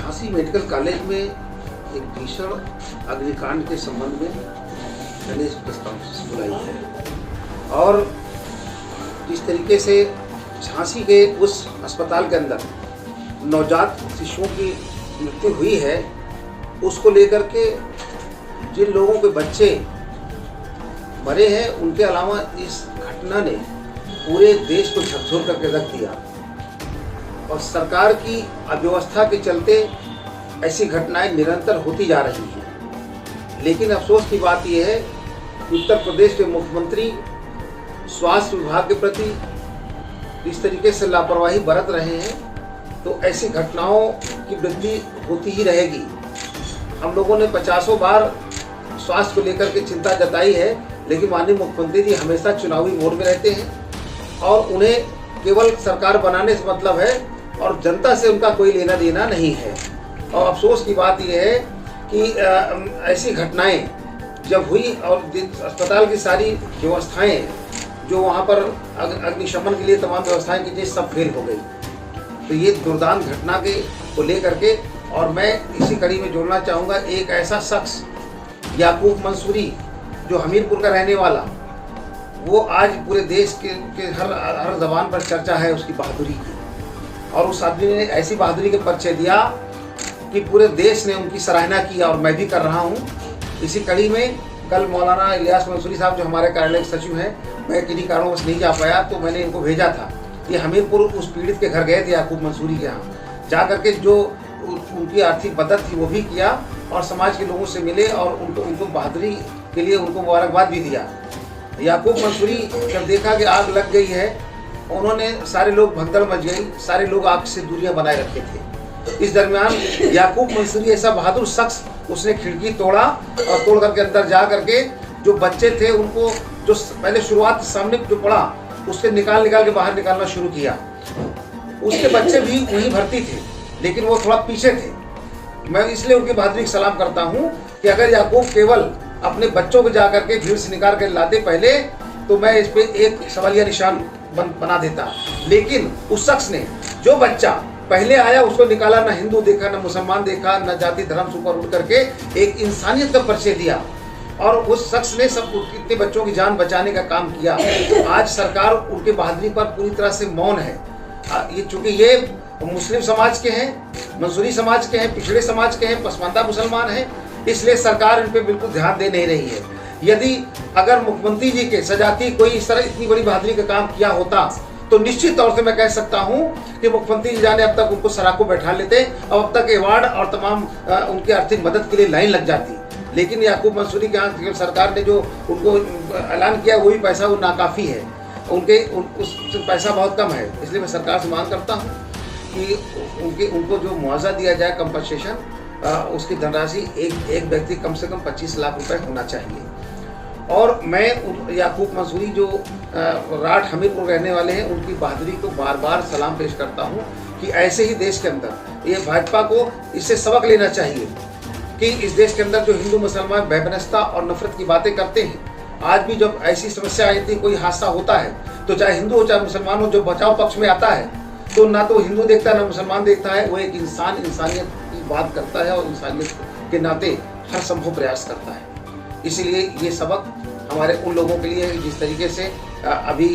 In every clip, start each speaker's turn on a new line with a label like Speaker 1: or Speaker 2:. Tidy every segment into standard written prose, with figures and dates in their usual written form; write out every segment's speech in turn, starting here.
Speaker 1: Jhansi medical college में एक भीषण अग्निकांड के संबंध में मैंने इस प्रस्ताव बुलाई है और जिस तरीके से झांसी के उस अस्पताल के अंदर नवजात शिशुओं की मृत्यु हुई है, उसको लेकर के जिन लोगों के बच्चे मरे हैं उनके अलावा इस घटना ने पूरे देश को झकझोर करके रख दिया और सरकार की अव्यवस्था के चलते ऐसी घटनाएं निरंतर होती जा रही हैं। लेकिन अफसोस की बात यह है कि उत्तर प्रदेश के मुख्यमंत्री स्वास्थ्य विभाग के प्रति इस तरीके से लापरवाही बरत रहे हैं तो ऐसी घटनाओं की वृद्धि होती ही रहेगी। हम लोगों ने 50 बार स्वास्थ्य को लेकर के चिंता जताई है, लेकिन माननीय मुख्यमंत्री जी हमेशा चुनावी मोड में रहते हैं और उन्हें केवल सरकार बनाने से मतलब है और जनता से उनका कोई लेना देना नहीं है। और अफसोस की बात यह है कि ऐसी घटनाएं जब हुई और अस्पताल की सारी व्यवस्थाएं जो वहाँ पर अग्निशमन के लिए तमाम व्यवस्थाएं की थी सब फेल हो गई, तो ये दुर्दांत घटना के को लेकर के और मैं इसी कड़ी में जोड़ना चाहूँगा एक ऐसा शख्स याकूब मंसूरी जो हमीरपुर का रहने वाला, वो आज पूरे देश के हर ज़बान पर चर्चा है उसकी बहादुरी की और उस आदमी ने ऐसी बहादुरी के परिचय दिया कि पूरे देश ने उनकी सराहना की और मैं भी कर रहा हूँ। इसी कड़ी में कल मौलाना इलियास मंसूरी साहब जो हमारे कार्यालय के सचिव हैं, मैं किन्हीं कारणों से नहीं जा पाया तो मैंने इनको भेजा था। ये हमीरपुर उस पीड़ित के घर गए थे याकूब मंसूरी के यहाँ, जा करके जो उनकी आर्थिक मदद थी वो भी किया और समाज के लोगों से मिले और उनको बहादुरी के लिए उनको मुबारकबाद भी दिया। याकूब मंसूरी जब देखा कि आग लग गई है, उन्होंने सारे लोग भगदड़ मच गई, सारे लोग आग से दूरियां बनाए रखे थे। इस दरमियान याकूब मंसूरी ऐसा बहादुर शख्स, उसने खिड़की तोड़ा और तोड़ करके अंदर जा करके जो बच्चे थे उनको जो पहले शुरुआत सामने जो पड़ा उससे निकाल के बाहर निकालना शुरू किया। उसके बच्चे भी वहीं भर्ती थे लेकिन वो थोड़ा पीछे थे। मैं इसलिए उनकी बहादुरी की सलाम करता हूँ कि अगर याकूब केवल अपने बच्चों को जा करके भीड़ से निकाल कर लाते पहले तो मैं इस पे एक सवालिया निशान बना देता, लेकिन उस शख्स ने जो बच्चा पहले आया उसको निकाला, ना हिंदू देखा ना मुसलमान देखा, ना जाति धर्म से ऊपर उठ करके एक इंसानियत का परिचय दिया और उस शख्स ने सब इतने बच्चों की जान बचाने का काम किया। आज सरकार उनके बहादुरी पर पूरी तरह से मौन है। ये चूंकि ये मुस्लिम समाज के हैं, मंसूरी समाज के हैं, पिछड़े समाज के हैं, पसमानदा मुसलमान हैं, इसलिए सरकार इन पे बिल्कुल ध्यान दे नहीं रही है। यदि अगर मुख्यमंत्री जी के सजाती कोई इस तरह इतनी बड़ी बहादुरी का काम किया होता तो निश्चित तौर से मैं कह सकता हूं कि मुख्यमंत्री जी जाने अब तक उनको सराखों बैठा लेते और अब तक अवार्ड और तमाम उनकी आर्थिक मदद के लिए लाइन लग जाती। लेकिन याकूब मंसूरी के यहाँ सरकार ने जो उनको ऐलान किया वही पैसा वो नाकाफ़ी है, उस पैसा बहुत कम है। इसलिए मैं सरकार से मांग करता हूँ कि उनको जो मुआवजा दिया जाए, कंपनसेशन, उसकी धनराशि एक व्यक्ति कम से कम 25 लाख रुपए होना चाहिए। और मैं याकूब मंसूरी जो राठ हमीरपुर रहने वाले हैं उनकी बहादुरी को बार बार सलाम पेश करता हूं कि ऐसे ही देश के अंदर ये भाजपा को इससे सबक लेना चाहिए कि इस देश के अंदर जो हिंदू मुसलमान वैमनस्यता और नफरत की बातें करते हैं, आज भी जब ऐसी समस्या आई थी, कोई हादसा होता है तो चाहे हिंदू हो चाहे मुसलमान हो, जो बचाव पक्ष में आता है तो ना तो हिंदू देखता है ना मुसलमान देखता है, वो एक इंसानियत की बात करता है और इंसानियत के नाते हर संभव प्रयास करता है। इसीलिए ये सबक हमारे उन लोगों के लिए जिस तरीके से अभी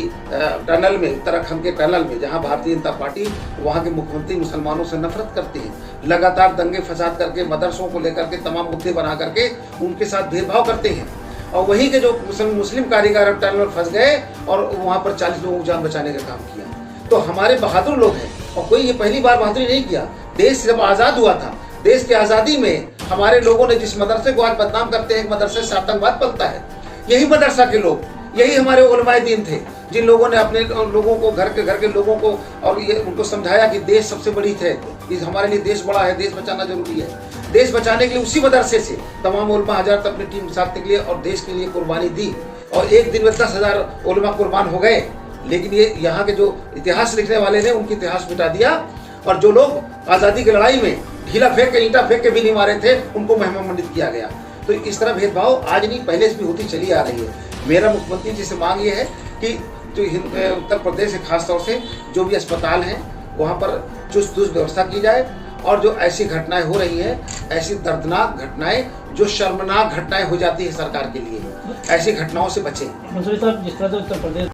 Speaker 1: टनल में, उत्तराखंड के टनल में जहां भारतीय जनता पार्टी वहां के मुख्यमंत्री मुसलमानों से नफरत करते हैं, लगातार दंगे फसाद करके मदरसों को लेकर के तमाम मुद्दे बना करके उनके साथ भेदभाव करते हैं और वहीं के जो मुस्लिम कारीगर टनल में फंस गए और वहाँ पर 40 लोगों को जान बचाने का काम किया। तो हमारे बहादुर लोग हैं और कोई ये पहली बार बहादुरी नहीं किया। देश जब आज़ाद हुआ था, देश की आज़ादी में हमारे लोगों ने जिस मदरसे को आज बदनाम करते हैं, मदरसे से आतंकवाद पलता है, यही मदरसा के लोग, यही हमारे उलमाए दीन थे जिन लोगों ने अपने लोगों को घर के लोगों को और ये उनको समझाया कि देश सबसे बड़ी है, हमारे लिए देश बड़ा है, देश बचाना जरूरी है। देश बचाने के लिए उसी मदरसे से तमाम उलमा हज़ारत अपनी टीम के साथ निकले और देश के लिए कुर्बानी दी और एक दिन में 10,000 उलमा कुर्बान हो गए। लेकिन ये यहाँ के जो इतिहास लिखने वाले ने उनकी इतिहास मिटा दिया और जो लोग आज़ादी की लड़ाई में ढीला फेंक के, ईंटा फेंक के भी नहीं मारे थे, उनको महिमामंडित किया गया। तो इस तरह भेदभाव आज नहीं, पहले से भी होती चली आ रही है। मेरा मुख्यमंत्री जी से मांग ये है कि जो उत्तर प्रदेश के खास तौर से जो भी अस्पताल हैं वहाँ पर चुस्त दुरुस्त व्यवस्था की जाए और जो ऐसी घटनाएं हो रही हैं, ऐसी दर्दनाक घटनाएं जो शर्मनाक घटनाएं हो जाती है सरकार के लिए, ऐसी घटनाओं से बचें।
Speaker 2: मंसूरी साहब, जिस तरह से उत्तर प्रदेश